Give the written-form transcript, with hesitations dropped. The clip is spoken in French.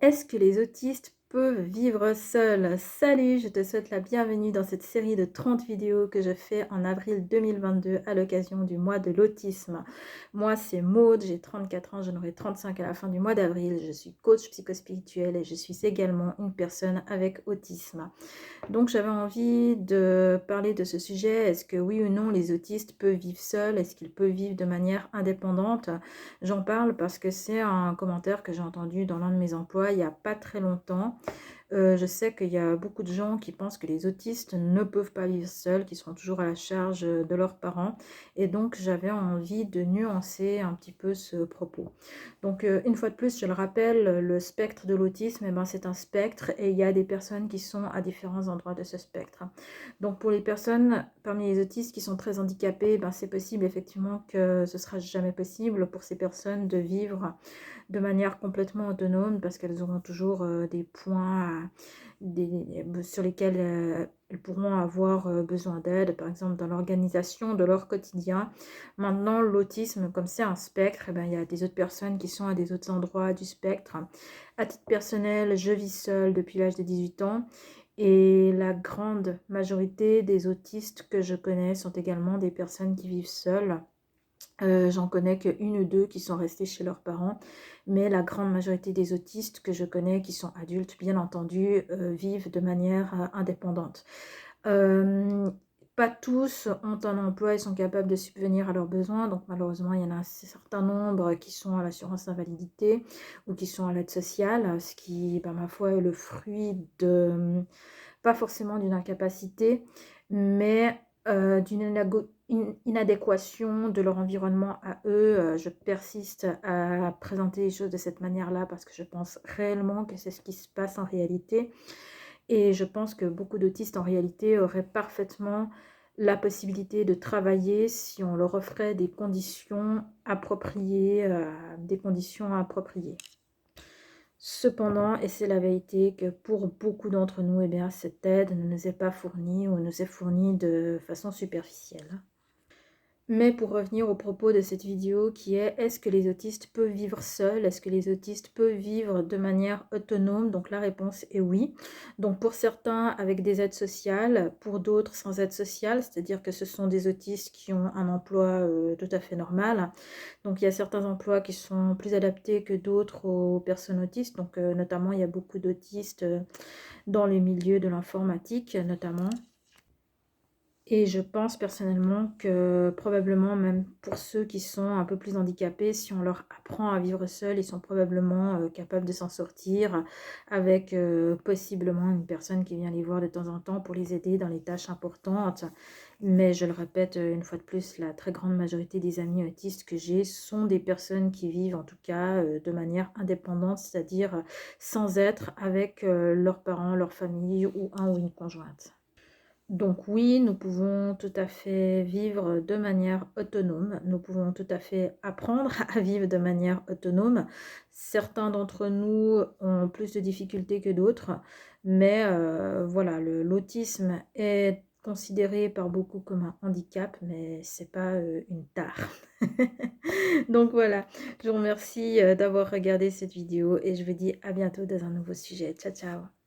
Est-ce que les autistes peuvent vivre seuls? Salut, je te souhaite la bienvenue dans cette série de 30 vidéos que je fais en avril 2022 à l'occasion du mois de l'autisme. Moi, c'est Maude, j'ai 34 ans, j'en aurai 35 à la fin du mois d'avril. Je suis coach psychospirituel et je suis également une personne avec autisme. Donc j'avais envie de parler de ce sujet. Est-ce que oui ou non les autistes peuvent vivre seuls? Est-ce qu'ils peuvent vivre de manière indépendante? J'en parle parce que c'est un commentaire que j'ai entendu dans l'un de mes emplois il n'y a pas très longtemps. Je sais qu'il y a beaucoup de gens qui pensent que les autistes ne peuvent pas vivre seuls, qu'ils sont toujours à la charge de leurs parents. Et donc, j'avais envie de nuancer un petit peu ce propos. Donc, une fois de plus, je le rappelle, le spectre de l'autisme, eh ben, c'est un spectre et il y a des personnes qui sont à différents endroits de ce spectre. Donc, pour les personnes parmi les autistes qui sont très handicapées, ben, c'est possible effectivement que ce ne sera jamais possible pour ces personnes de vivre de manière complètement autonome parce qu'elles auront toujours des points sur lesquels elles pourront avoir besoin d'aide, par exemple dans l'organisation de leur quotidien. Maintenant, l'autisme, comme c'est un spectre, eh ben, il y a des autres personnes qui sont à des autres endroits du spectre. À titre personnel, je vis seule depuis l'âge de 18 ans. Et la grande majorité des autistes que je connais sont également des personnes qui vivent seules. J'en connais qu'une ou deux qui sont restés chez leurs parents, mais la grande majorité des autistes que je connais, qui sont adultes, bien entendu, vivent de manière indépendante. Pas tous ont un emploi et sont capables de subvenir à leurs besoins, donc malheureusement, il y en a un certain nombre qui sont à l'assurance invalidité ou qui sont à l'aide sociale, ce qui, par ma foi, est le fruit de, pas forcément d'une incapacité, mais d'une inadéquation de leur environnement à eux. Je persiste à présenter les choses de cette manière-là parce que je pense réellement que c'est ce qui se passe en réalité. Et je pense que beaucoup d'autistes en réalité auraient parfaitement la possibilité de travailler si on leur offrait des conditions appropriées, Cependant, et c'est la vérité, que pour beaucoup d'entre nous, eh bien, cette aide ne nous est pas fournie ou nous est fournie de façon superficielle. Mais pour revenir au propos de cette vidéo qui est: est-ce que les autistes peuvent vivre seuls? Est-ce que les autistes peuvent vivre de manière autonome? Donc la réponse est oui. Donc pour certains avec des aides sociales, pour d'autres sans aide sociale, c'est-à-dire que ce sont des autistes qui ont un emploi tout à fait normal. Donc il y a certains emplois qui sont plus adaptés que d'autres aux personnes autistes. Donc notamment il y a beaucoup d'autistes dans les milieux de l'informatique notamment. Et je pense personnellement que probablement même pour ceux qui sont un peu plus handicapés, si on leur apprend à vivre seuls, ils sont probablement capables de s'en sortir avec possiblement une personne qui vient les voir de temps en temps pour les aider dans les tâches importantes. Mais je le répète une fois de plus, la très grande majorité des amis autistes que j'ai sont des personnes qui vivent en tout cas de manière indépendante, c'est-à-dire sans être avec leurs parents, leur famille ou un ou une conjointe. Donc oui, nous pouvons tout à fait vivre de manière autonome. Nous pouvons tout à fait apprendre à vivre de manière autonome. Certains d'entre nous ont plus de difficultés que d'autres, mais voilà, l'autisme est considéré par beaucoup comme un handicap, mais c'est pas une tare. Donc voilà, je vous remercie d'avoir regardé cette vidéo et je vous dis à bientôt dans un nouveau sujet. Ciao, ciao!